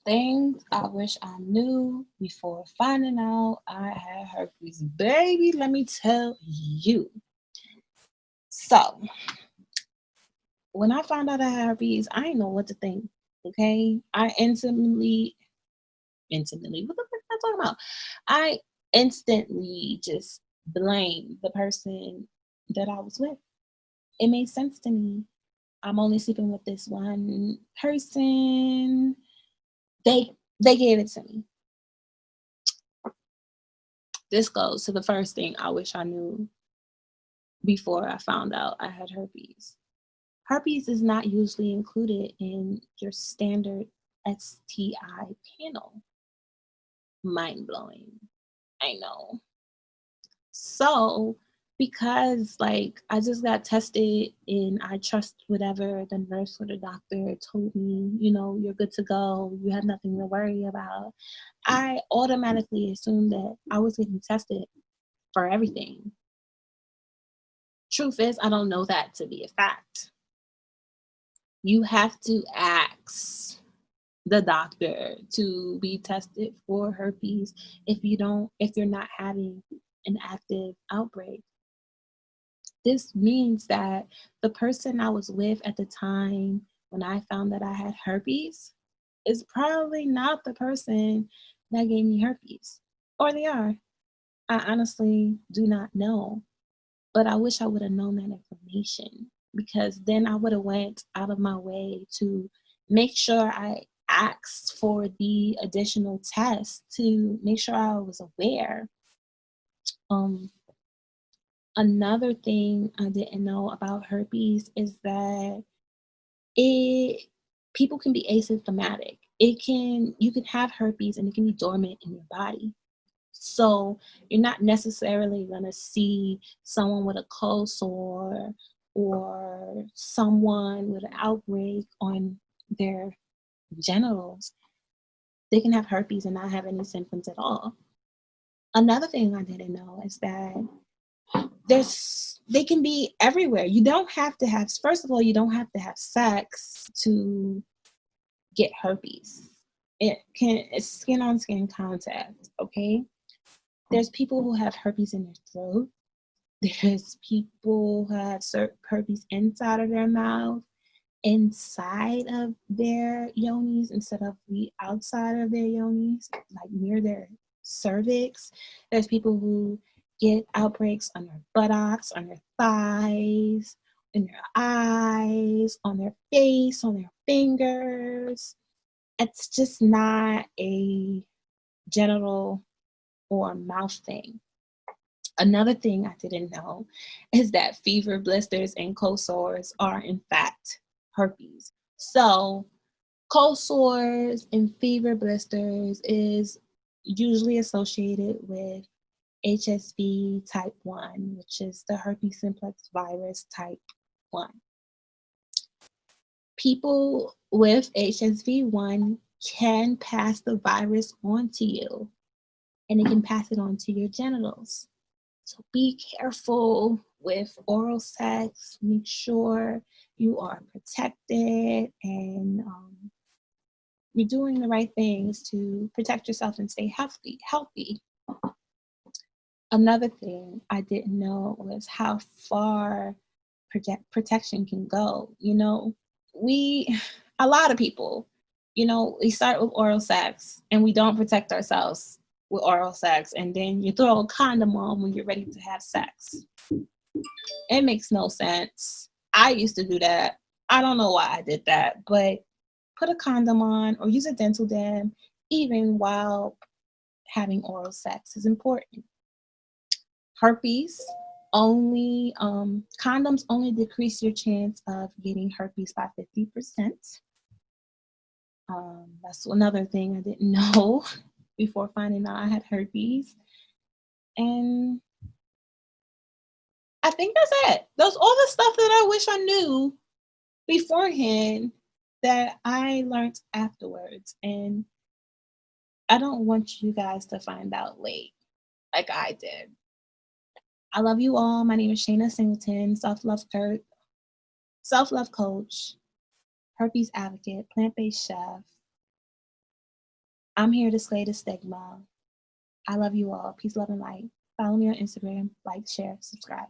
Things I wish I knew before finding out I had herpes. Baby, let me tell you. So, when I found out I had herpes, I didn't know what to think. Okay? Intimately, what the fuck am I talking about? I instantly just blamed the person that I was with. It made sense to me. I'm only sleeping with this one person. They gave it to me. This goes to the first thing I wish I knew before I found out I had herpes. Herpes is not usually included in your standard STI panel. Mind blowing. I know. So, because I just got tested and I trust whatever the nurse or the doctor told me, you're good to go, you have nothing to worry about, I automatically assumed that I was getting tested for everything. Truth is, I don't know that to be a fact. You have to ask the doctor to be tested for herpes if you're not having an active outbreak. This means that the person I was with at the time when I found that I had herpes is probably not the person that gave me herpes. Or they are. I honestly do not know. But I wish I would have known that information, because then I would have went out of my way to make sure I asked for the additional tests to make sure I was aware. Um, Another thing I didn't know about herpes is that it people can be asymptomatic. You can have herpes and it can be dormant in your body. So you're not necessarily going to see someone with a cold sore or someone with an outbreak on their genitals. They can have herpes and not have any symptoms at all. Another thing I didn't know is that they can be everywhere. You don't have to have first of all, you don't have to have sex to get herpes. It's skin on skin contact, okay? There's people who have herpes in their throat. There's people who have herpes inside of their mouth, inside of their yonis instead of the outside of their yonis, like near their cervix. There's people who get outbreaks on their buttocks, on their thighs, in their eyes, on their face, on their fingers. It's just not a genital or mouth thing. Another thing I didn't know is that fever, blisters, and cold sores are in fact herpes. So, cold sores and fever blisters is usually associated with HSV type 1, which is the herpes simplex virus type 1. People with HSV1 can pass the virus on to you, and it can pass it on to your genitals. So be careful with oral sex. Make sure you are protected and you're doing the right things to protect yourself and stay healthy. Another thing I didn't know was how far protection can go. We, a lot of people, we start with oral sex and we don't protect ourselves with oral sex, and then you throw a condom on when you're ready to have sex. It makes no sense. I used to do that. I don't know why I did that, but put a condom on or use a dental dam even while having oral sex is important. Herpes only condoms only decrease your chance of getting herpes by 50%. That's another thing I didn't know before finding out I had herpes. And I think that's it. Those all the stuff that I wish I knew beforehand that I learned afterwards. And I don't want you guys to find out late like I did. I love you all. My name is Shana Singleton, self-love coach, herpes advocate, plant-based chef. I'm here to slay the stigma. I love you all. Peace, love, and light. Follow me on Instagram. Like, share, subscribe.